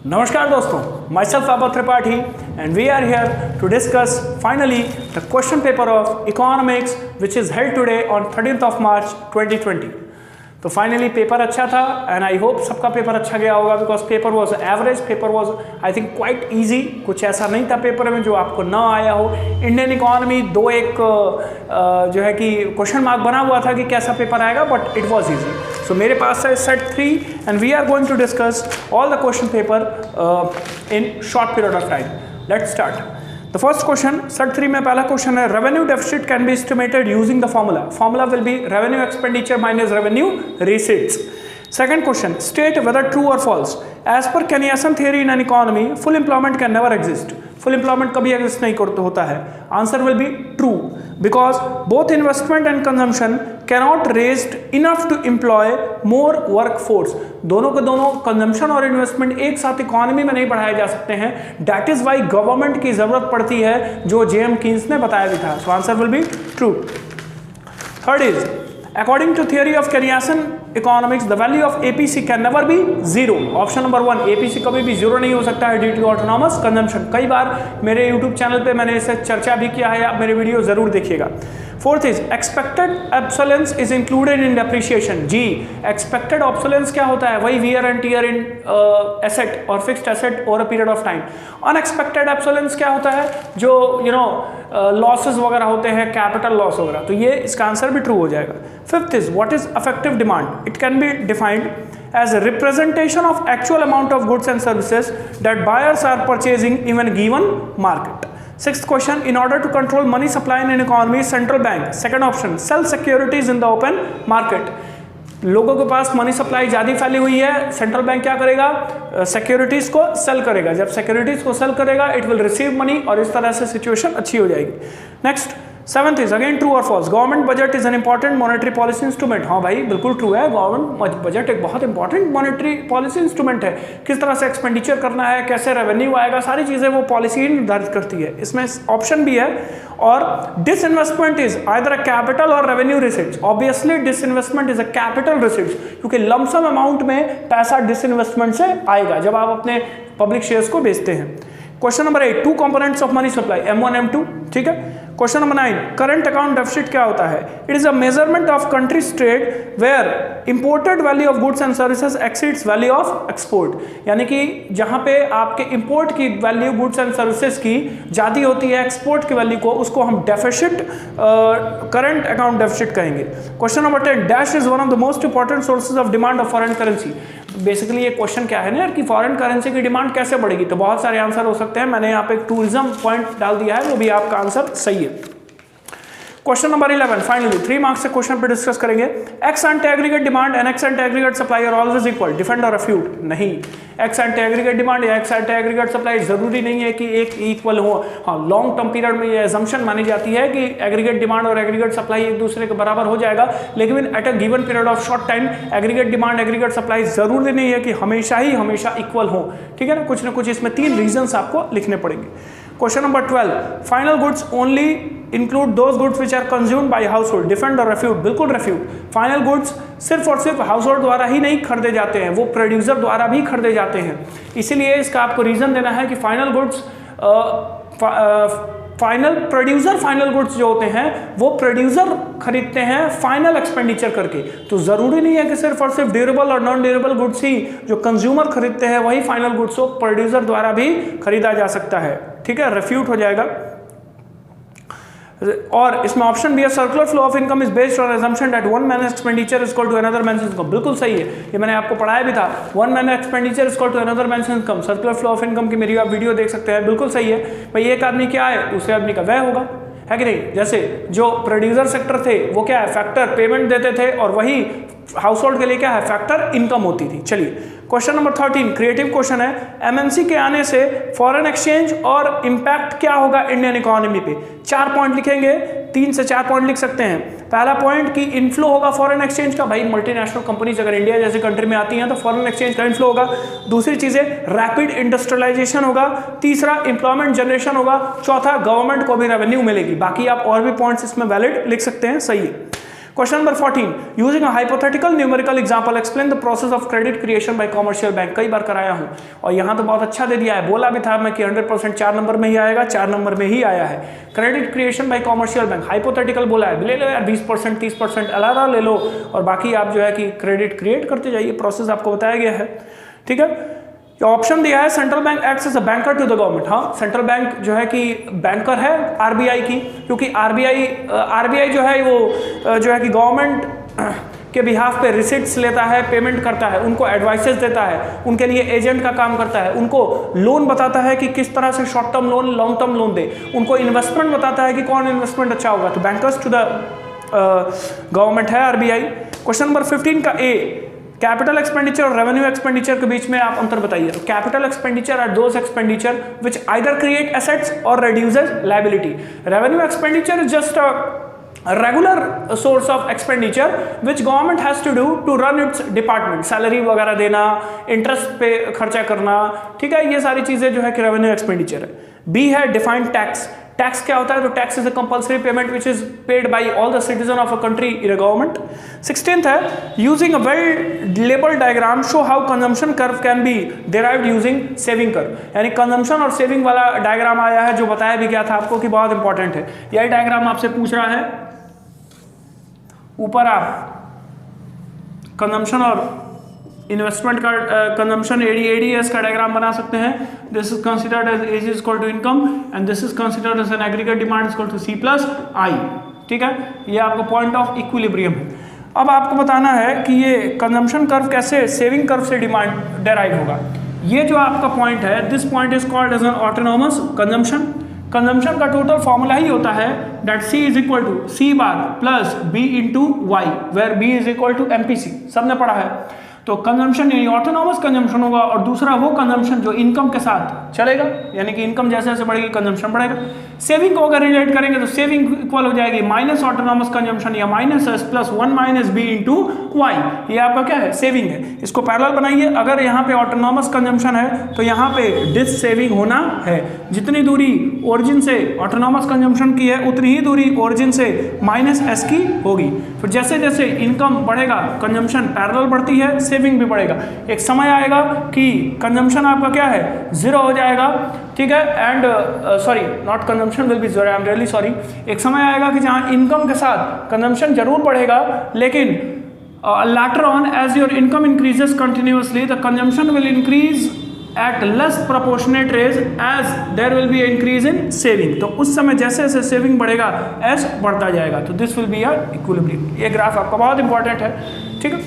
नमस्कार दोस्तों, myself Abba Tripathi and we are here to discuss finally the question paper of economics which is held today on 13th of March 2020. तो finally paper अच्छा था and I hope सबका paper अच्छा गया होगा because paper was average, paper was I think quite easy. कुछ ऐसा नहीं था पेपर में जो आपको ना आया हो। इंडियन इकोनॉमी दो एक जो है कि क्वेश्चन मार्क बना हुआ था कि कैसा पेपर आएगा, but it was easy. So मेरे पास है set 3 and we are going to discuss all the question paper in short period of time. Let's start. The first question, set 3 में पहला क्वेश्चन है revenue deficit can be estimated using the formula. Formula will be revenue expenditure minus revenue receipts. Second question, state whether true or false. As per Keynesian theory in an economy, full employment can never exist. Full employment कभी exist नहीं होता है. Answer will be true because both investment and consumption cannot raised enough to employ more workforce. दोनों के दोनों consumption और investment एक साथ इकोनॉमी में नहीं बढ़ाए जा सकते हैं। दैट इज वाई गवर्नमेंट की जरूरत पड़ती है, जो जेएम कीन्स ने बताया भी था। So answer will be true. Third is according to theory of Keynesian economics the value of APC can never be zero. Option number 1, APC कभी भी जीरो नहीं हो सकता है ड्यू टू ऑटोनॉमस कंजम्पशन। कई बार मेरे यूट्यूब चैनल पे मैंने इसे चर्चा भी किया है, आप मेरे वीडियो जरूर देखिएगा। Fourth is expected obsolescence is included in depreciation. जी, एक्सपेक्टेड ऑब्सोलेंस क्या होता है? वही wear and tear in asset और fixed asset over a period of time. Unexpected obsolescence क्या होता है? जो लॉसेस वगैरह होते हैं, कैपिटल लॉस वगैरह। तो ये इसका आंसर भी ट्रू हो जाएगा। Fifth is what is affective demand? It can be defined as a representation of actual amount of goods and services that buyers are purchasing in a given market. Sixth question, in order to control money supply in an economy, central bank, second option, sell securities in the open market. लोगों के पास money supply ज़्यादा फैली हुई है, central bank क्या करेगा? Securities को cell करेगा। जब सिक्योरिटीज को सेल करेगा इट विल रिसीव मनी और इस तरह से सिचुएशन अच्छी हो जाएगी। Next, seventh is again true और false, government budget is an important monetary policy instrument. हाँ भाई, बिल्कुल ट्रू है, गवर्नमेंट बजट एक बहुत इंपॉर्टेंट मॉनेटरी पॉलिसी इंस्ट्रूमेंट है। किस तरह से एक्सपेंडिचर करना है, कैसे रेवेन्यू आएगा, सारी चीज़ें वो पॉलिसी निर्धारित करती है। इसमें ऑप्शन भी है। और disinvestment is either a capital और revenue receipts. Obviously disinvestment is a capital receipts, क्योंकि लमसम अमाउंट में पैसा डिसइन्वेस्टमेंट से आएगा जब आप अपने पब्लिक शेयर्स को बेचते हैं। Question number 8, two components of money supply M1 M2। ठीक है। Question number 9, current account deficit क्या होता है? It is a measurement of country's trade where imported value of goods and services exceeds value of export. यानी कि जहां पे आपके इंपोर्ट की वैल्यू गुड्स एंड सर्विसेज की ज्यादा होती है एक्सपोर्ट की वैल्यू को, उसको हम डेफिसिट करंट अकाउंट डेफिसिट कहेंगे। Question number 10, dash is one of the most important sources of demand of foreign currency. Basically ये क्वेश्चन क्या है ना यार कि फॉरेन करेंसी की डिमांड कैसे बढ़ेगी? तो बहुत सारे आंसर हो सकते हैं। मैंने यहाँ पे एक टूरिज्म पॉइंट डाल दिया है, वो भी आपका आंसर सही है। क्वेश्चन नंबर 11, फाइनली 3 मार्क्स से क्वेश्चन पे डिस्कस करेंगे। Ex ante aggregate demand and ex ante aggregate supply are always equal, defend और रेफ्यूट। नहीं, एक्स एंड एग्रीगेट डिमांड या एक्स एंड एग्रीगेट सप्लाई जरूरी नहीं है कि एक इक्वल हो। हाँ, लॉन्ग टर्म पीरियड में ये अजम्पशन मानी जाती है कि एग्रीगेट डिमांड और एग्रीगेट सप्लाई एक दूसरे के बराबर हो जाएगा, लेकिन at a given period of short time aggregate demand aggregate supply जरूरी नहीं है कि हमेशा ही हमेशा इक्वल हो। ठीक है ना कुछ इसमें 3 रीजंस आपको लिखने पड़ेंगे। Question number 12, final goods only include those goods which are consumed by household, defend और रेफ्यूट। बिल्कुल रेफ्यूट। फाइनल गुड्स सिर्फ और सिर्फ हाउस होल्ड द्वारा ही नहीं खरीदे जाते हैं, वो प्रोड्यूसर द्वारा भी खरीदे जाते हैं। इसीलिए इसका आपको रीजन देना है कि फाइनल गुड्स फाइनल गुड्स जो होते हैं वो प्रोड्यूसर खरीदते हैं फाइनल एक्सपेंडिचर करके। तो जरूरी नहीं है कि सिर्फ और सिर्फ ड्यूरेबल और नॉन ड्यूरेबल गुड्स ही जो कंज्यूमर खरीदते हैं वही फाइनल गुड्स को प्रोड्यूसर द्वारा भी खरीदा जा सकता है। ठीक है, रेफ्यूट हो जाएगा। और इसमें ऑप्शन भी है, circular flow of income is based on assumption that one man expenditure is equal to another man income. बिल्कुल सही है, ये मैंने आपको पढ़ाया भी था। One man expenditure is equal to another man income, circular flow of income की मेरी आप वीडियो देख सकते हैं। बिल्कुल सही है भाई, एक आदमी क्या है दूसरे आदमी का व्यय होगा, है कि नहीं? जैसे जो प्रोड्यूसर सेक्टर थे वो क्या है, फैक्टर पेमेंट देते थे, और वही हाउस होल्ड के लिए क्या है, फैक्टर इनकम होती थी। चलिए क्वेश्चन नंबर 13, क्रिएटिव क्वेश्चन है। एमएनसी के आने से फॉरेन एक्सचेंज और इंपैक्ट क्या होगा इंडियन इकोनॉमी पे? 4 पॉइंट लिखेंगे, 3 से 4 पॉइंट लिख सकते हैं। पहला पॉइंट कि इनफ्लो होगा फॉरेन एक्सचेंज का। भाई मल्टीनेशनल कंपनीज अगर इंडिया जैसी कंट्री में आती हैं तो फॉरेन एक्सचेंज का इनफ्लो होगा। दूसरी चीजें रैपिड इंडस्ट्रियलाइजेशन होगा। तीसरा एम्प्लॉयमेंट जनरेशन होगा। चौथा गवर्नमेंट को भी रेवेन्यू मिलेगी। बाकी आप और भी पॉइंट्स इसमें वैलिड लिख सकते हैं, सही है। Question number 14, using a hypothetical numerical example explain the process of credit creation bye commercial bank. कई बार कराया हूं और यहां तो बहुत अच्छा दे दिया है, बोला भी था मैं कि 100% 4 नंबर में ही आएगा, 4 नंबर में ही आया है। Credit creation bye commercial bank, hypothetical बोला है, ले लो यार 20% 30% अलावा ले लो और बाकी आप जो है कि क्रेडिट क्रिएट करते जाइए, प्रोसेस आपको बताया गया है। ठीक है, ऑप्शन दिया है central bank acts as a banker to the government. हाँ, सेंट्रल बैंक जो है कि बैंकर है आरबीआई की, क्योंकि आरबीआई जो है वो जो है कि गवर्नमेंट के बिहाफ पे रिसिट्स लेता है, पेमेंट करता है, उनको एडवाइसेस देता है, उनके लिए एजेंट का काम करता है, उनको लोन बताता है कि किस तरह से short term loan long term loan दे, उनको इन्वेस्टमेंट बताता है कि कौन इन्वेस्टमेंट अच्छा होगा। तो बैंकर्स टू द गवर्नमेंट है आरबीआई। क्वेश्चन नंबर 15 का ए, कैपिटल एक्सपेंडिचर और रेवेन्यू एक्सपेंडिचर के बीच में आप अंतर बताइए। तो capital expenditure are those expenditure which either create assets और reduces liability. Revenue expenditure is just a regular source of expenditure which government has to do to run its department, salary वगैरह देना, इंटरेस्ट पे खर्चा करना, ठीक है, ये सारी चीजें जो है कि रेवेन्यू एक्सपेंडिचर है। बी है डिफाइंड टैक्स। टैक्स क्या होता है? तो tax is a compulsory payment which is paid by all the citizen of a country in a government. 16th है using a well labelled diagram show how consumption curve can be derived using saving curve. यानी consumption और saving वाला diagram आया है जो बताया भी गया था आपको कि बहुत इंपॉर्टेंट है। यही डायग्राम आपसे पूछ रहा है, ऊपर आप कंजम्पशन और इन्वेस्टमेंट का कंजम्पशन एडीएस का डायग्राम बना सकते हैं। This is considered as AS is equal to income and this is considered as an aggregate demand is equal to C plus I. ठीक है, ये आपका पॉइंट ऑफ इक्विलिब्रियम है। अब आपको बताना है कि ये कंजम्पशन कर्व कैसे सेविंग कर्व से डिमांड डेराइव होगा। ये जो आपका पॉइंट है, this point is called as an autonomous consumption. Consumption का टोटल फॉर्मूला ही होता है that C is equal to C bar plus B into Y, where B is equal to MPC, सबने पढ़ा है। तो कंजम्पशन यानी ऑटोनोमस कंजम्पशन होगा और दूसरा वो कंजम्पशन जो इनकम के साथ चलेगा, यानी कि इनकम जैसे जैसे बढ़ेगी कंजम्पशन बढ़ेगा। सेविंग को अगर रिलेट करेंगे तो सेविंग इक्वल हो जाएगी माइनस ऑटोनोमस कंजम्पशन या minus S plus 1 minus B into Y. ये आपका क्या है? सेविंग है। इसको पैरेलल बनाइए, अगर यहाँ पे ऑटोनोमस कंजम्पशन है तो यहाँ पे डिस सेविंग होना है। जितनी दूरी ओरिजिन से ऑटोनोमस कंजम्पशन की है उतनी ही दूरी ओरिजिन से माइनस S की होगी। फिर जैसे जैसे इनकम बढ़ेगा कंजम्पशन पैरेलल बढ़ती है, सेविंग भी बढ़ेगा। एक समय आएगा कि कंजम्पशन आपका क्या है? जीरो हो जाएगा। ठीक है, and sorry not consumption will be zero, I am really sorry. एक समय आएगा कि जहां इनकम के साथ कंजम्पशन जरूर बढ़ेगा, लेकिन later on as your income increases continuously the consumption will increase at less proportionate rate as there will be an increase in saving। तो उस समय जैसे जैसे सेविंग बढ़ेगा S बढ़ता जाएगा। तो this will be a equilibrium. ये ग्राफ आपका बहुत इंपॉर्टेंट है। ठीक है,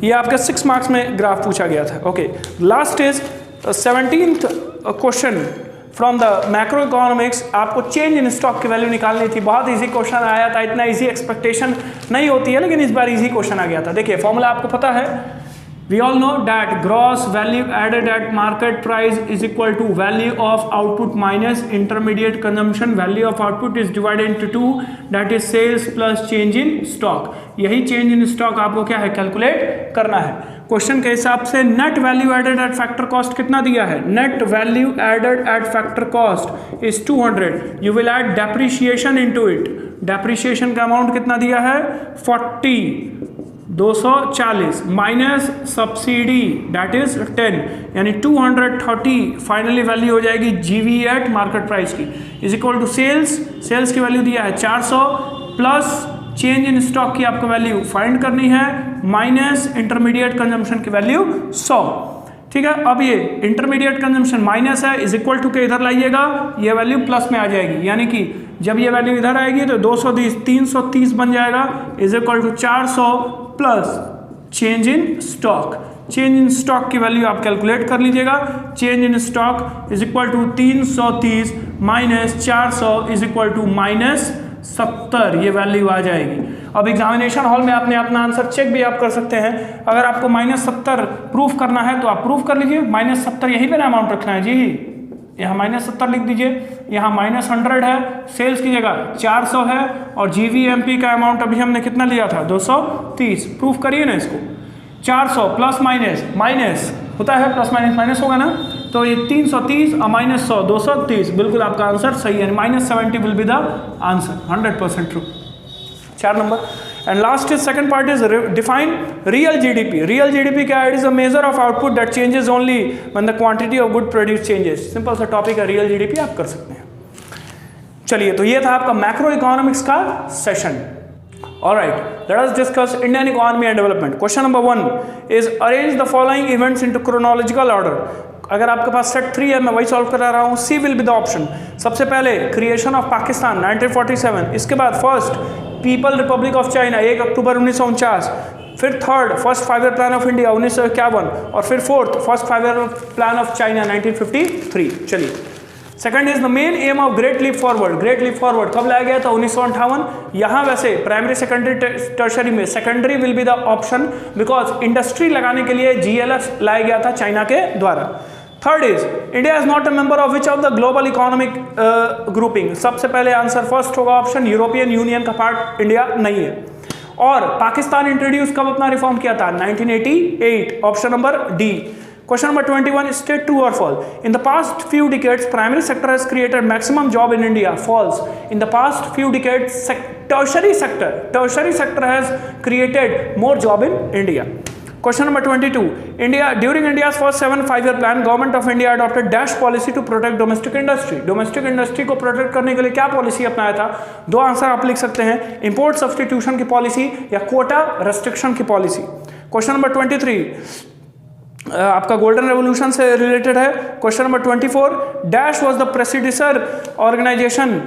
ये आपका 6 मार्क्स में ग्राफ पूछा गया था। Okay, last is 17th question from the macro economics. आपको चेंज इन स्टॉक की वैल्यू निकालनी थी। बहुत इजी क्वेश्चन आया था, इतना इजी एक्सपेक्टेशन नहीं होती है, लेकिन इस बार इजी क्वेश्चन आ गया था। देखिए फॉर्मूला आपको पता है, we all know that gross value added at market price is equal to value of output minus intermediate consumption. Value of output is divided into 2 that is sales plus change in stock. यही change in stock आपको क्या है? Calculate करना है। Question के हिसाब से net value added at factor cost कितना दिया है? Net value added at factor cost is 200। You will add depreciation into it. Depreciation का अमाउंट कितना दिया है? 240 माइनस सब्सिडी दैट इज 10, यानी 230 फाइनली वैल्यू हो जाएगी जीवी एट मार्केट प्राइस की इज इक्वल टू सेल्स की वैल्यू दिया है 400 प्लस चेंज इन स्टॉक की आपको वैल्यू फाइंड करनी है माइनस इंटरमीडिएट कंजम्पशन की वैल्यू 100। ठीक है, अब ये इंटरमीडिएट कंजम्पशन माइनस है इज इक्वल टू के इधर लाइएगा, ये वैल्यू प्लस में आ जाएगी, यानी कि जब ये वैल्यू इधर आएगी तो 330 बन जाएगा is equal to 400 plus change in stock. Change in stock की वैल्यू आप कैलकुलेट कर लीजिएगा। Change in stock is equal to 330 minus 400 is equal to minus 70, ये वैल्यू आ जाएगी। अब एग्जामिनेशन हॉल में आपने अपना आंसर चेक भी आप कर सकते हैं। अगर आपको -70 प्रूफ करना है तो आप प्रूफ कर लीजिए। -70 यहीं पे ना अमाउंट रखना है जी, यहाँ -70 लिख दीजिए। यहाँ -100 है, सेल्स की जगह 400 है और GVMP का अमाउंट अभी हमने कितना लिया था? 230। प्रूफ करिए ना इसको। 400 प्लस माइनस होता है, प्लस माइनस होगा ना, तो ये 330 और -100 230, बिल्कुल आपका आंसर सही है। -70 will be the answer, 100% true. 4 number And last is second part is define real GDP. Real GDP क्या है? It is a measure of output that changes only when the quantity of good produced changes. Simple सा topic है real GDP, आप कर सकते हैं. चलिए, तो ये था आपका मैक्रो इकोनॉमिक्स का session. Alright, let us discuss Indian economy and development. Question number 1 is arrange the following events into chronological order. अगर आपके पास सेट 3 है, मैं वही सॉल्व करा रहा हूँ. C will be the option. सबसे पहले क्रिएशन ऑफ पाकिस्तान 1947, इसके बाद first people republic of China 1 October 1949, फिर third first 5-year plan of India 1951, और फिर fourth first 5-year plan of China 1953. चलिए, second is the main aim of great leap forward. Great leap forward कब लाया गया था? 1958. यहाँ वैसे प्राइमरी सेकेंडरी टर्शरी में secondary will be the option because industry लगाने के लिए GLF लाया गया था चाइना के द्वारा. Third is India is not a member of which of the global economic grouping. सबसे पहले आंसर फर्स्ट होगा ऑप्शन, यूरोपियन यूनियन का पार्ट इंडिया नहीं है. और पाकिस्तान इंट्रोड्यूस कब अपना रिफॉर्म किया था? 1988. Option number D. Question number 21 is state true or false. In the past few decades, primary sector has created maximum job in India. False. In the past few decades, tertiary sector has created more job in India. Question number 22. During India's first 7 5-year plan, government of India adopted dash policy to protect domestic industry. Domestic industry को protect करने के लिए क्या policy अपनाया था? दो answer आप लिख सकते हैं, इंपोर्ट सब्सटीट्यूशन की पॉलिसी या कोटा रेस्ट्रिक्शन की पॉलिसी. क्वेश्चन नंबर 23 आपका गोल्डन रेवोल्यूशन से रिलेटेड है. Question number 24 dash was the predecessor organisation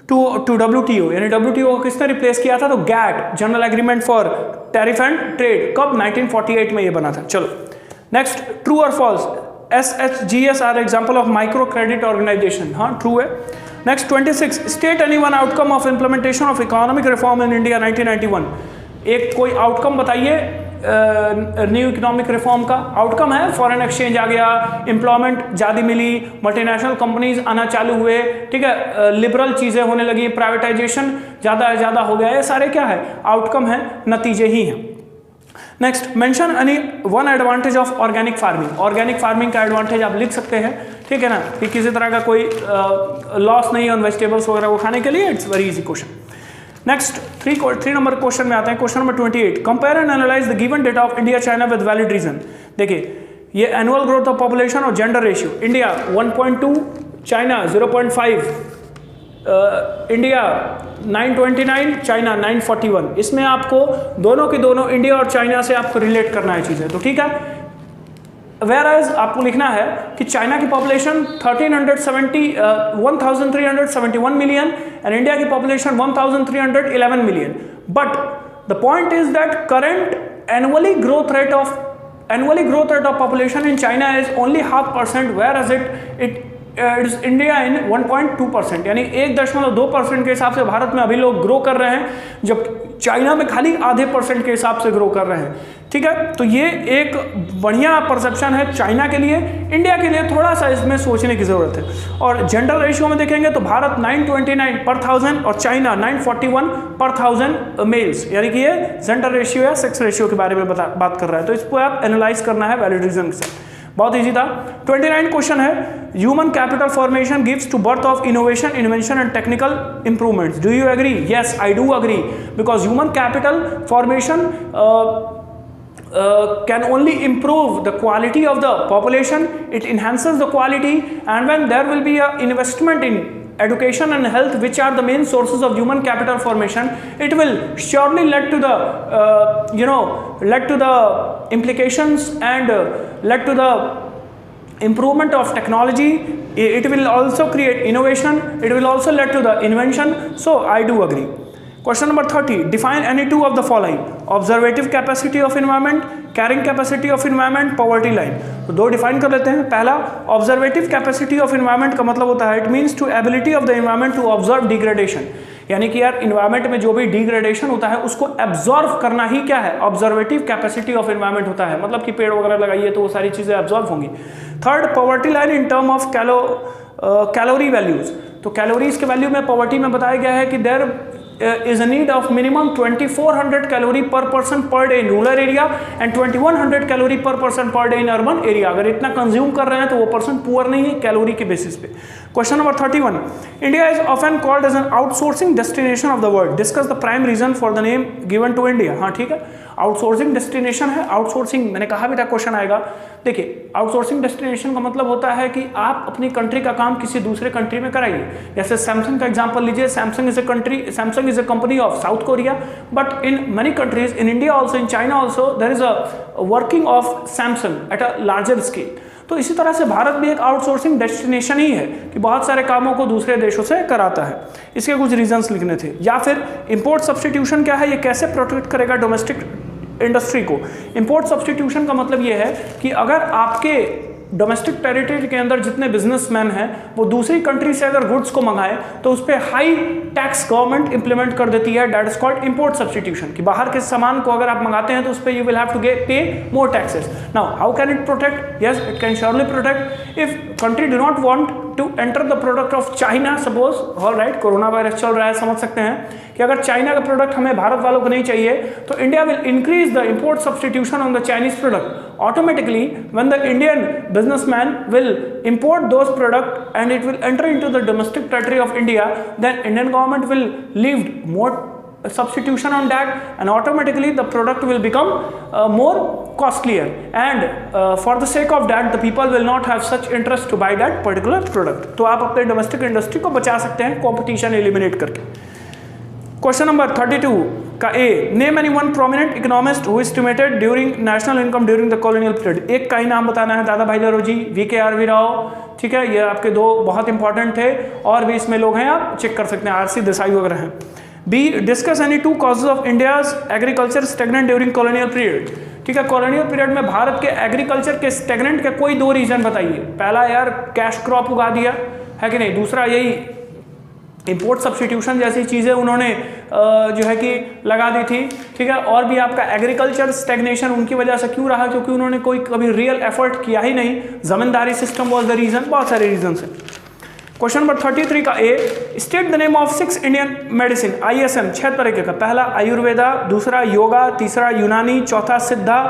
to WTO, यानी WTO को किसने रिप्लेस किया था? तो GATT, general agreement for tariff and trade. कब? 1948 में ये बना था. चलो नेक्स्ट, ट्रू और false. SHGS are example of micro credit organisation. हाँ, ट्रू है. Next 26 state any one outcome of implementation of economic reform in India 1991. एक कोई आउटकम बताइए न्यू इकोनॉमिक रिफॉर्म का. आउटकम है फॉरेन एक्सचेंज आ गया, एम्प्लॉयमेंट ज़्यादा मिली, मल्टीनेशनल कंपनीज आना चालू हुए, ठीक है, लिबरल चीज़ें होने लगी, प्राइवेटाइजेशन ज़्यादा हो गया. ये सारे क्या है? आउटकम है, नतीजे ही हैं. Next, mention any one advantage of organic farming. Organic farming का एडवांटेज आप लिख सकते हैं, ठीक है ना, कि किसी तरह का कोई लॉस नहीं है उन वेजिटेबल्स वगैरह को खाने के लिए. It's very easy question. Next 3 number question में आते हैं. Question number 28 compare and analyse the given data of India China with valid reason. देखिए, ये एनुअल ग्रोथ ऑफ पॉपुलेशन और gender ratio. India 1.2, China 0.5, India 929, China 941. इसमें आपको दोनों के दोनों इंडिया और चाइना से आपको रिलेट करना है चीज़ें, तो ठीक है. Whereas आपको लिखना है कि चाइना की पॉपुलेशन 1371 मिलियन एंड इंडिया की population 1311 million. But the point is that current annually growth rate of population in China is only 0.5%, whereas it is India in 1.2%, यानी 1.2% के हिसाब से भारत में अभी लोग ग्रो कर रहे हैं, जब चाइना में खाली आधे % के हिसाब से ग्रो कर रहे हैं. ठीक है, तो ये एक बढ़िया परसेप्शन है चाइना के लिए. इंडिया के लिए थोड़ा सा इसमें सोचने की ज़रूरत है. और जेंडर रेशियो में देखेंगे तो भारत 929 पर 1000 और चाइना 941 पर 1000 मेल्स, यानी कि ये जेंडर रेशियो या सेक्स रेशियो के बारे में बात कर रहा है. तो इसको आप एनालाइज करना है वैलिड रीजन से. बहुत इजी था. 29 क्वेश्चन है, human capital formation gives to birth of innovation, invention and technical improvements. Do you agree? Yes, I do agree, because human capital formation can only improve the quality of the population, it enhances the quality, and when there will be a investment in education and health, which are the main sources of human capital formation, it will surely led to the implications and led to the improvement of technology. It will also create innovation, it will also lead to the invention. So I do agree. Question number 30, define any two of the following: observative capacity of environment, carrying capacity of environment, poverty line. तो दो define कर लेते हैं. पहला, ऑब्जर्वेटिव capacity of environment का मतलब होता है it means to ability of the environment to observe degradation, यानी कि यार इन्वायरमेंट में जो भी डिग्रेडेशन होता है उसको एब्जॉर्व करना ही क्या है? ऑब्जर्वेटिव कैपेसिटी ऑफ इन्वायरमेंट होता है. मतलब कि पेड़ वगैरह लगाइए तो वो सारी चीज़ें एब्जॉर्व होंगी. Third, poverty line in term of calorie values. तो कैलोरीज के वैल्यू में पॉवर्टी में बताया गया है कि there is a need of minimum 2400 calorie per person per day in rural area and 2100 calorie per person per day in urban area. अगर इतना कंज्यूम कर रहे हैं तो वो पर्सन पुअर नहीं है कैलोरी के बेसिस पे. Question number 31. India is often called as an outsourcing destination of the world. Discuss the prime reason for the name given to India. हाँ ठीक है, आउटसोर्सिंग डेस्टिनेशन है. आउटसोर्सिंग मैंने कहा भी था क्वेश्चन आएगा. देखिए आउटसोर्सिंग डेस्टिनेशन का मतलब होता है कि आप अपनी कंट्री का काम किसी दूसरे कंट्री में कराइए. जैसे सैमसंग का एग्जांपल लीजिए. Samsung is a company of South Korea, but in many countries, in India also, in China also, there is a working of Samsung at a larger scale. तो इसी तरह से भारत भी एक आउटसोर्सिंग डेस्टिनेशन ही है कि बहुत सारे कामों को दूसरे देशों से कराता है. इसके कुछ रीजंस लिखने थे. या फिर इंपोर्ट सब्स्टिट्यूशन क्या है, ये कैसे प्रोटेक्ट करेगा डोमेस्टिक इंडस्ट्री को. इंपोर्ट सब्स्टिट्यूशन का मतलब ये है कि अगर आपके डोमेस्टिक टेरिटरी के अंदर जितने बिजनेसमैन हैं वो दूसरी कंट्री से अगर गुड्स को मंगाए तो उस पर हाई टैक्स गवर्नमेंट इंप्लीमेंट कर देती है. That is called import substitution. कि बाहर के सामान को अगर आप मंगाते हैं तो उस पर you will have to pay more taxes. Now how can it protect? Yes, it can surely protect if country do not want to enter the product of China. Suppose, all right, corona virus चल रहा है, समझ सकते हैं कि अगर China का product हमें भारत वालों को नहीं चाहिए तो India will increase the import substitution on the Chinese product. Automatically when the Indian businessman will import those product and it will enter into the domestic territory of India, then Indian government will leave more substitution on that and automatically the product will become more costlier, and for the sake of that the people will not have such interest to buy that particular product. तो आप अपने domestic industry को बचा सकते हैं competition eliminate करके. Question number 32 का A. Name any one prominent economist who estimated during national income during the colonial period. एक का ही नाम बताना है. दादा भाई नौरोजी, वी.के.आर.वी. राव, ठीक है, ये आपके दो बहुत इंपॉर्टेंट थे. और भी इसमें लोग हैं, आप चेक कर सकते हैं, आर.सी. देसाई वगैरह हैं. B. Discuss any two causes of India's agriculture stagnant during colonial period. ठीक है, कॉलोनियल पीरियड में भारत के एग्रीकल्चर के स्टेगनेंट के कोई दो रीजन बताइए. पहला यार कैश क्रॉप उगा दिया है कि नहीं. दूसरा यही इंपोर्ट सब्स्टिट्यूशन जैसी चीज़ें उन्होंने जो है कि लगा दी थी. ठीक है, और भी आपका एग्रीकल्चर स्टैग्नेशन उनकी वजह से क्यों रहा, क्योंकि उन्होंने कोई कभी रियल एफर्ट किया ही नहीं. Zamindari system was the reason. बहुत सारे रीजन हैं. क्वेश्चन नंबर 33 का A. State the name of 6 Indian medicine. ISM 6 तरीके का. पहला आयुर्वेदा, दूसरा योगा, तीसरा यूनानी, चौथा सिद्धा,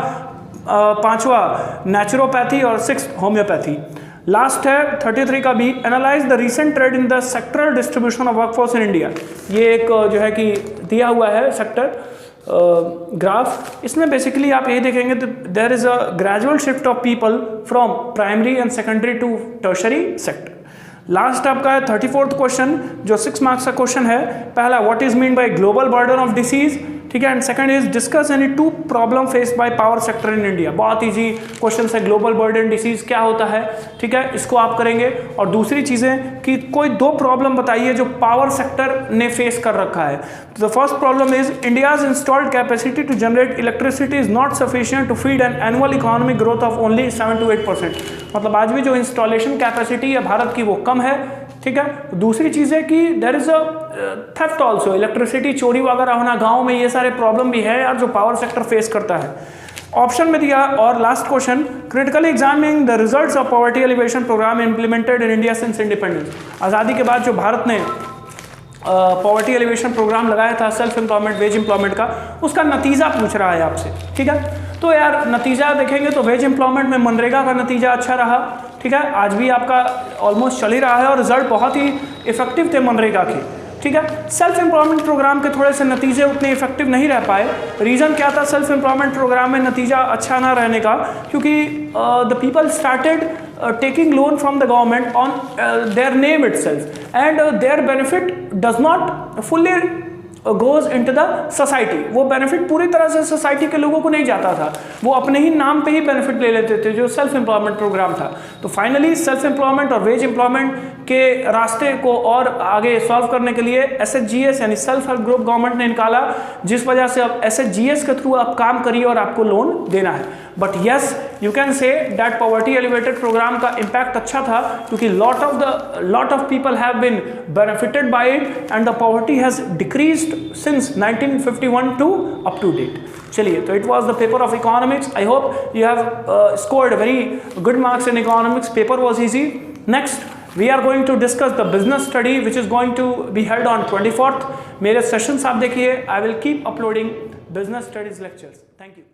पांचवा नेचुरोपैथी और 6 होम्योपैथी. लास्ट है 33 का B. Analyse the recent trend in the sectoral distribution of workforce in India. ये एक जो है कि दिया हुआ है सेक्टर ग्राफ. इसमें बेसिकली आप ये देखेंगे तो there is a gradual shift of people from primary and secondary to tertiary sector. Last आपका है 34th क्वेश्चन जो 6 मार्क्स का क्वेश्चन है. पहला, what is mean by global burden of disease. ठीक है, and second is discuss any to problem faced by power sector in India. बहुत easy question है. ग्लोबल बर्डन डिसीज क्या होता है, ठीक है, इसको आप करेंगे. और दूसरी चीजें कि कोई दो प्रॉब्लम बताइए जो पावर सेक्टर ने फेस कर रखा है. The first problem is India's installed capacity to generate electricity is not sufficient to feed an annual economic growth of only 7 to 8%. मतलब आज भी जो इंस्टॉलेशन कैपेसिटी है भारत की वो कम है. ठीक है, दूसरी चीज़ है कि there is a theft also. Electricity चोरी वगैरह होना गाँव में, ये सारे प्रॉब्लम भी है यार जो पावर सेक्टर फेस करता है. ऑप्शन में दिया. और last question, critically examining the results of poverty alleviation programme implemented in India since independence. आज़ादी के बाद जो भारत ने पॉवर्टी एलिवेशन प्रोग्राम लगाया था सेल्फ एम्प्लॉयमेंट, वेज एम्प्लॉयमेंट का, उसका नतीजा पूछ रहा है आपसे. ठीक है, तो यार नतीजा देखेंगे तो वेज एम्प्लॉयमेंट में मनरेगा का नतीजा अच्छा रहा. ठीक है, आज भी आपका ऑलमोस्ट चल ही रहा है और रिजल्ट बहुत ही इफेक्टिव थे मनरेगा के. ठीक है, सेल्फ एम्प्लॉयमेंट प्रोग्राम के थोड़े से नतीजे उतने इफेक्टिव नहीं रह पाए. रीज़न क्या था सेल्फ एम्प्लॉयमेंट प्रोग्राम में नतीजा अच्छा ना रहने का? क्योंकि the people started taking loan from the government on their name itself, and their benefit does not fully goes into the society. वो बेनिफिट पूरी तरह से सोसाइटी के लोगों को नहीं जाता था, वो अपने ही नाम पे ही बेनिफिट ले लेते थे जो सेल्फ एम्प्लॉयमेंट प्रोग्राम था. तो फाइनली सेल्फ एम्प्लॉयमेंट और वेज एम्प्लॉयमेंट के रास्ते को और आगे सॉल्व करने के लिए SHGS यानी सेल्फ हेल्प ग्रुप गवर्नमेंट ने निकाला, जिस वजह से अब SHGS के थ्रू आप काम करिए और आपको लोन देना है. But yes, you can say that poverty alleviated programme का इम्पैक्ट अच्छा था क्योंकि lot of people have been benefited by it and the poverty has decreased since 1951 to up to date. चलिए, तो it was the paper of economics. I hope you have scored very good marks in economics. Paper was easy. Next, we are going to discuss the business study which is going to be held on 24th। मेरे sessions आप देखिए, I will keep uploading business studies lectures. Thank you.